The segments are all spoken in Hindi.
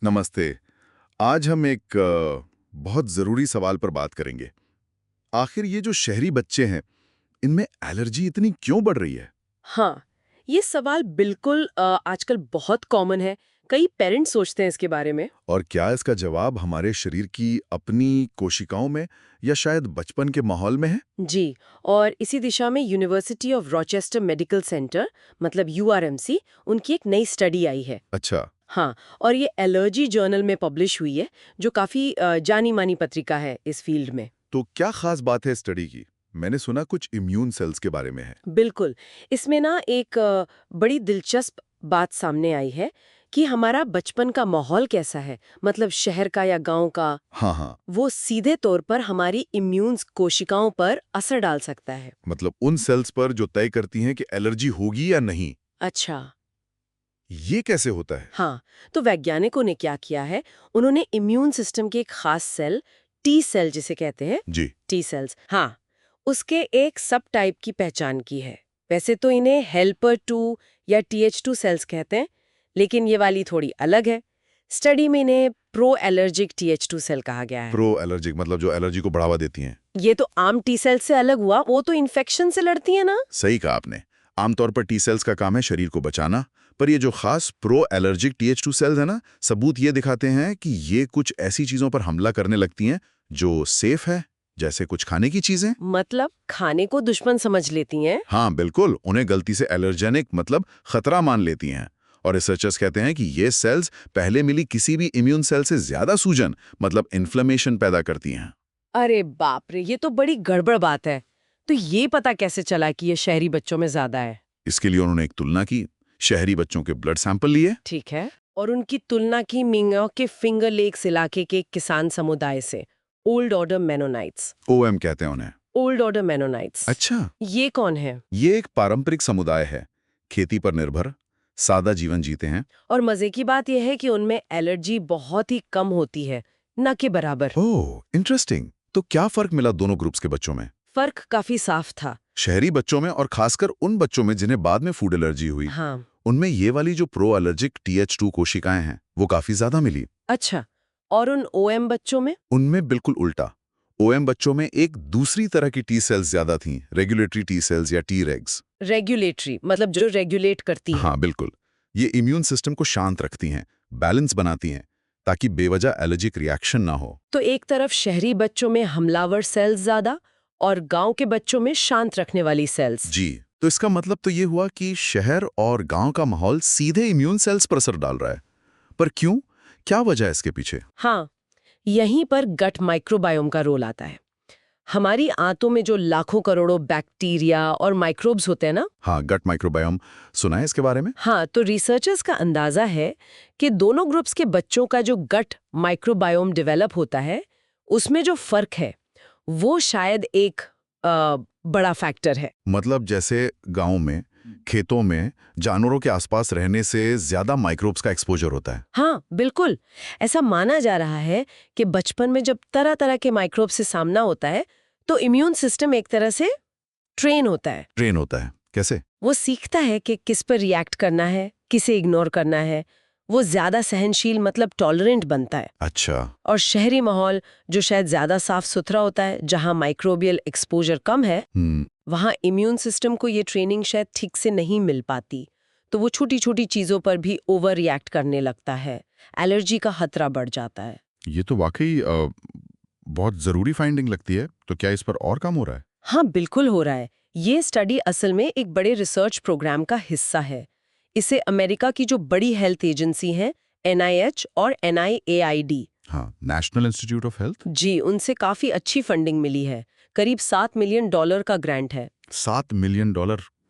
नमस्ते। आज हम एक बहुत ज़रूरी सवाल पर बात करेंगे। आखिर ये जो शहरी बच्चे हैं, इनमें एलर्जी इतनी क्यों बढ़ रही है? हाँ, ये सवाल बिल्कुल आजकल बहुत कॉमन है। कई पेरेंट्स सोचते हैं इसके बारे में। और क्या इसका जवाब हमारे शरीर की अपनी कोशिकाओं में या शायद बचपन के माहौल में है? जी, और इसी दिशा में university of Rochester medical centre मतलब यूआरएमसी उनकी एक नई स्टडी आई है। अच्छा, हाँ, और ये एलर्जी जर्नल में पब्लिश हुई है, जो काफ़ी जानी-मानी पत्रिका है इस फील्ड में। तो क्या खास बात है स्टडी की? मैंने सुना कुछ इम्यून सेल्स के बारे में है। बिल्कुल, इसमें ना एक बड़ी दिलचस्प बात सामने आई है कि हमारा बचपन का माहौल कैसा है, मतलब शहर का या गांव का, हाँ, हाँ, वो सीधे तौर पर हमारी इम्यून कोशिकाओं पर असर डाल सकता है। मतलब उन सेल्स पर जो तय करती हैं कि एलर्जी होगी या नहीं। अच्छा। ये कैसे होता है? हाँ, तो वैज्ञानिकों ने क्या किया है, उन्होंने इम्यून सिस्टम के एक खास सेल, टी सेल जिसे कहते हैं, जी, टी सेल्स, हाँ, उसके एक सब टाइप की पहचान की है। वैसे तो इन्हें हेल्पर 2 या TH2 सेल्स कहते हैं, लेकिन ये वाली थोड़ी अलग है। स्टडी में इन्हें प्रो एलर्जिक TH2 सेल कहा गया है। प्रो एलर्जिक मतलब जो एलर्जी को बढ़ावा देती हैं। ये तो आम टी सेल से अलग हुआ, वो तो इन्फेक्शन से लड़ती है ना। सही कहा आपने। आमतौर पर टी सेल्स का काम है शरीर को बचाना, पर ये जो खास प्रो एलर्जिक TH2 सेल्स है ना, सबूत ये दिखाते हैं कि ये कुछ ऐसी चीजों पर हमला करने लगती हैं जो सेफ है, जैसे कुछ खाने की चीजें। मतलब खाने को दुश्मन समझ लेती हैं। हाँ बिल्कुल, उन्हें गलती से एलर्जेनिक मतलब खतरा मान लेती हैं। और रिसर्चर्स कहते हैं कि ये सेल्स पहले मिली किसी भी इम्यून सेल से ज्यादा सूजन मतलब इन्फ्लेमेशन पैदा करती हैं। अरे बाप रे, ये तो बड़ी गड़बड़ बात है। तो ये पता कैसे चला कि ये शहरी बच्चों में ज्यादा है? इसके लिए उन्होंने एक तुलना की, शहरी बच्चों के ब्लड सैंपल लिए। ठीक है। और उनकी तुलना की मिंगो के फिंगर लेक्स इलाके के किसान समुदाय से, ओल्ड ऑर्डर मेनोनाइट्स। ओएम कहते हैं उन्हें। ओल्ड ऑर्डर मेनोनाइट्स अच्छा, ये कौन है? ये एक पारंपरिक समुदाय है, खेती पर निर्भर, सादा जीवन जीते हैं। और मजे की बात यह है कि उनमें एलर्जी बहुत ही कम होती है, न के बराबर। ओह, इंटरेस्टिंग। तो क्या फर्क मिला दोनों ग्रुप्स के बच्चों में? फर्क काफी साफ था। शहरी बच्चों में और खासकर उन बच्चों में जिन्हें बाद में फूड एलर्जी हुई, हाँ। उनमें ये वाली जो प्रो एलर्जिक TH2 कोशिकाएं हैं, वो काफी ज्यादा मिली। अच्छा, और उन ओएम बच्चों में? उनमें बिल्कुल उल्टा। ओएम बच्चों में एक दूसरी तरह की टी सेल्स ज्यादा थीं, रेगुलेटरी टी सेल्स या टी रेग्स। रेगुलेटरी मतलब जो रेगुलेट करती हैं। हाँ बिल्कुल, ये इम्यून सिस्टम को शांत रखती हैं, बैलेंस बनाती हैं, ताकि बेवजह एलर्जिक रिएक्शन ना हो। तो एक तरफ शहरी बच्चों में हमलावर सेल्स ज्यादा और गांव के बच्चों में शांत रखने वाली सेल्स। जी, तो इसका मतलब तो ये हुआ कि शहर और गांव का माहौल सीधे इम्यून सेल्स पर असर डाल रहा है। पर क्यों? क्या वजह है इसके पीछे? हाँ, यहीं पर गट माइक्रोबायोम का रोल आता है। हमारी आंतों में जो लाखों करोड़ों बैक्टीरिया और माइक्रोब्स होते हैं ना। हाँ, गट माइक्रोबायोम, सुना है इसके बारे में? हाँ, तो रिसर्चर्स का अंदाजा है कि दोनों ग्रुप्स के बच्चों का जो गट माइक्रोबायोम डेवलप होता है, उसमें जो फर्क है वो शायद एक बड़ा फैक्टर है। मतलब जैसे गांव में, खेतों में जानवरों के आसपास रहने से ज्यादा माइक्रोब्स का एक्सपोजर होता है। हाँ, बिल्कुल। ऐसा माना जा रहा है कि बचपन में जब तरह तरह के माइक्रोब से सामना होता है, तो इम्यून सिस्टम एक तरह से ट्रेन होता है। ट्रेन होता है, कैसे? वो सीखता है कि किस पर रिएक्ट करना है, किसे इग्नोर करना है। वो ज्यादा सहनशील मतलब टॉलरेंट बनता है। अच्छा। और शहरी माहौल जो शायद ज्यादा साफ सुथरा होता है, जहाँ माइक्रोबियल एक्सपोजर कम है, वहाँ इम्यून सिस्टम को ये ट्रेनिंग शायद ठीक से नहीं मिल पाती। तो वो छोटी छोटी चीजों पर भी ओवर रिएक्ट करने लगता है। एलर्जी का खतरा बढ़ जाता है। ये तो वाकई बहुत जरूरी फाइंडिंग लगती है। तो क्या इस पर और काम हो रहा है? हाँ, बिल्कुल हो रहा है। ये स्टडी असल में एक बड़े रिसर्च प्रोग्राम का हिस्सा है। इसे अमेरिका की जो बड़ी हेल्थ एजेंसी हैं, NIH और NIAID, हाँ, नेशनल इंस्टीट्यूट ऑफ हेल्थ। जी, उनसे काफी अच्छी फंडिंग मिली है। करीब $7 मिलियन का ग्रांट है। $7 मिलियन,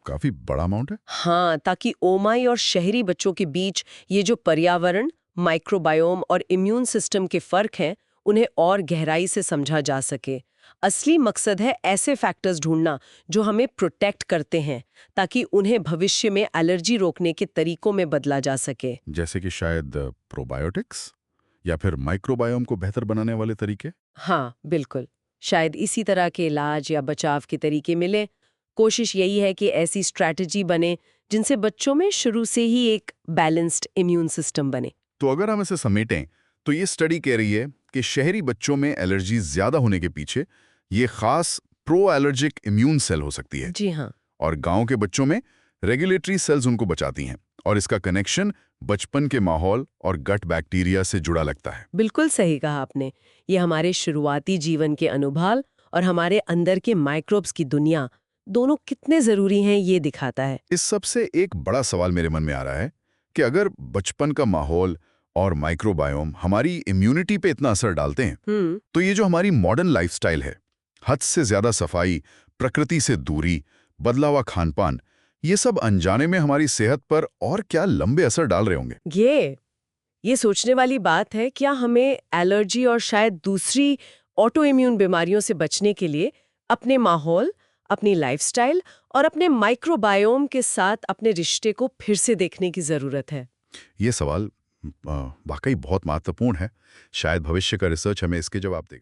काफी बड़ा अमाउंट है। हाँ, ताकि ओमाई और शहरी बच्चों के बीच ये जो पर्यावरण, माइक्रोबायोम और इम्यून सिस्टम के फर्क हैं, उन्हें और गहराई से समझा जा सके। असली मकसद है ऐसे फैक्टर्स ढूंढना जो हमें प्रोटेक्ट करते हैं, ताकि उन्हें भविष्य में एलर्जी रोकने के तरीकों में बदला जा सके। जैसे कि शायद प्रोबायोटिक्स या फिर माइक्रोबायोम को बेहतर बनाने वाले तरीके। हाँ, बिल्कुल। शायद इसी तरह के इलाज या बचाव के तरीके मिले। कोशिश यही है कि ऐसी स्ट्रैटेजी बने जिनसे बच्चों में शुरू से ही एक बैलेंस्ड इम्यून सिस्टम बने। तो अगर हम इसे समेटें तो ये स्टडी कह रही है कि शहरी बच्चों में एलर्जी ज्यादा होने के पीछे ये खास प्रो एलर्जिक इम्यून सेल हो सकती है, जी हाँ। और गांव के बच्चों में रेगुलेटरी सेल्स उनको बचाती हैं, और इसका कनेक्शन बचपन के माहौल और गट बैक्टीरिया से जुड़ा लगता है। बिल्कुल सही कहा आपने। ये हमारे शुरुआती जीवन के अनुभव और हमारे अंदर के माइक्रोब्स की दुनिया दोनों कितने जरूरी हैं ये दिखाता है। इस सबसे एक बड़ा सवाल मेरे मन में आ रहा है कि अगर बचपन का माहौल और माइक्रोबायोम हमारी इम्यूनिटी पे इतना असर डालते हैं, तो ये जो हमारी मॉडर्न लाइफस्टाइल है, हद से ज्यादा सफाई, प्रकृति से दूरी, बदला हुआ खानपान, ये सब अनजाने में हमारी सेहत पर और क्या लंबे असर डाल रहे होंगे। ये सोचने वाली बात है। क्या हमें एलर्जी और शायद दूसरी ऑटो इम्यून बीमारियों से बचने के लिए अपने माहौल, अपनी लाइफस्टाइल और अपने माइक्रोबायोम के साथ अपने रिश्ते को फिर से देखने की जरूरत है? ये सवाल वाकई बहुत महत्वपूर्ण है। शायद भविष्य का रिसर्च हमें इसके जवाब देगा।